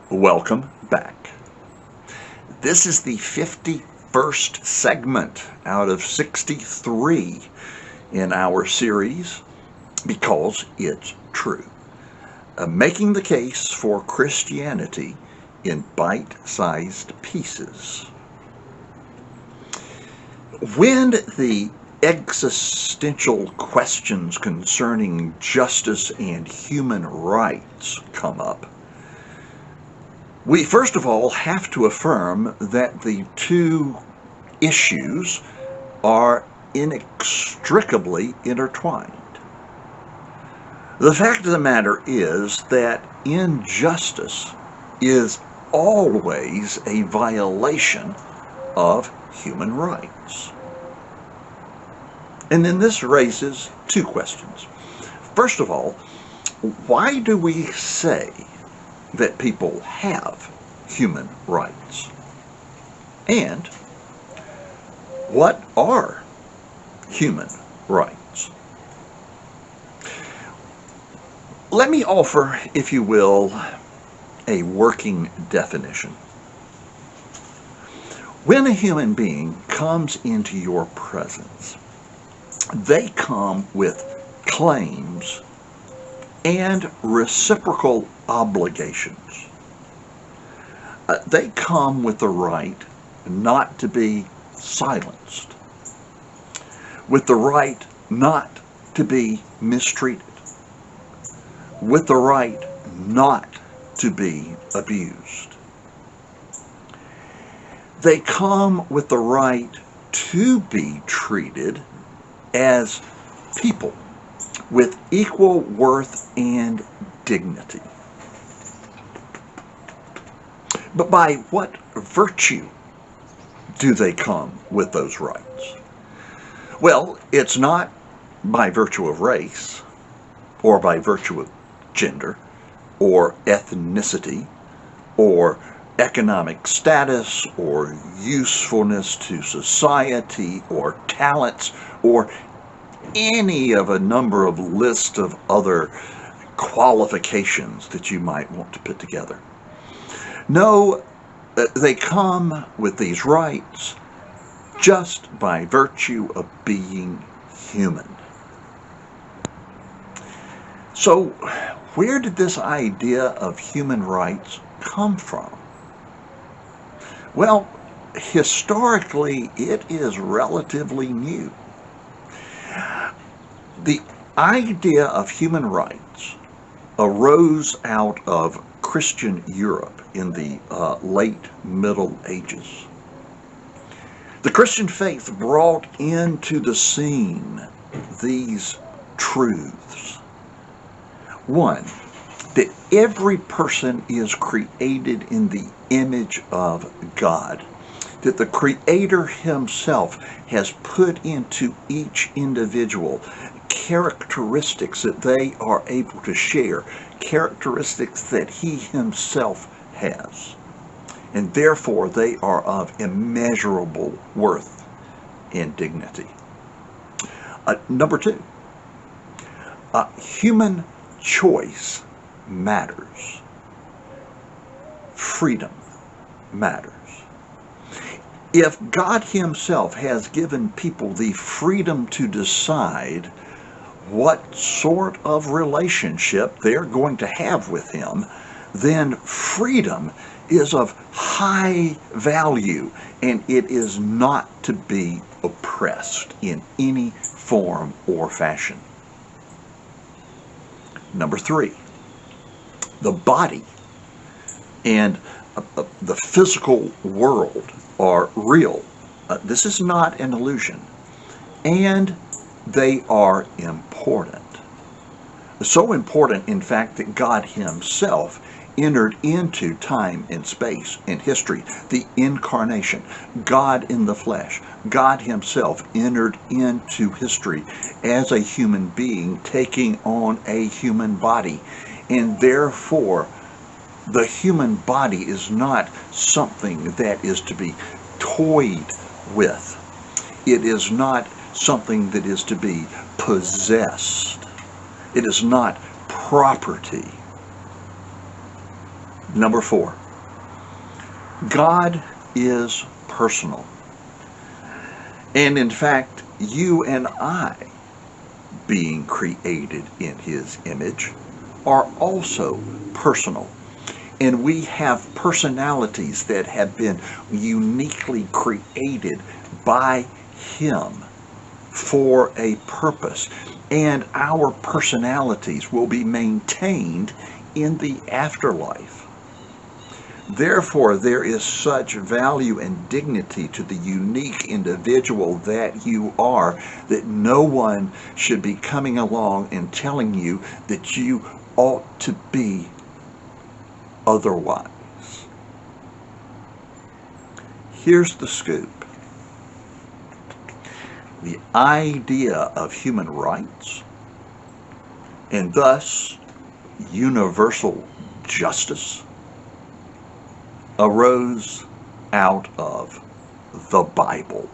Welcome back. This is the 51st segment out of 63 in our series, Because It's True, making the case for Christianity in bite-sized pieces. When the existential questions concerning justice and human rights come up, we first of all have to affirm that the two issues are inextricably intertwined. The fact of the matter is that injustice is always a violation of human rights. And then this raises two questions. First of all, why do we say that people have human rights? And what are human rights? Let me offer, if you will, a working definition. When a human being comes into your presence, they come with claims and reciprocal obligations. They come with the right not to be silenced, with the right not to be mistreated, with the right not to be abused. They come with the right to be treated as people with equal worth and dignity. But by what virtue do they come with those rights? Well, it's not by virtue of race, or by virtue of gender, or ethnicity, or economic status, or usefulness to society, or talents, or any of a number of list of other qualifications that you might want to put together. No, they come with these rights just by virtue of being human. So, where did this idea of human rights come from? Well, historically, it is relatively new. The idea of human rights arose out of Christian Europe in the late Middle Ages. The Christian faith brought into the scene these truths. One, that every person is created in the image of God, that the Creator Himself has put into each individual characteristics that they are able to share, characteristics that He Himself has, and therefore they are of immeasurable worth and dignity. Number two, human choice matters. Freedom matters. If God Himself has given people the freedom to decide what sort of relationship they're going to have with Him, then freedom is of high value, and it is not to be oppressed in any form or fashion. Number three, the body and the physical world are real. This is not an illusion. And they are important. So important, in fact, that God Himself entered into time and space and history. The incarnation, God in the flesh, God Himself entered into history as a human being, taking on a human body. And therefore, the human body is not something that is to be toyed with. It is not something that is to be possessed. It is not property. Number 4, God is personal. And in fact, you and I, being created in his image, are also personal. And we have personalities that have been uniquely created by him for a purpose. And our personalities will be maintained in the afterlife. Therefore, there is such value and dignity to the unique individual that you are that no one should be coming along and telling you that you ought to be otherwise. Here's the scoop. The idea of human rights and thus universal justice arose out of the Bible.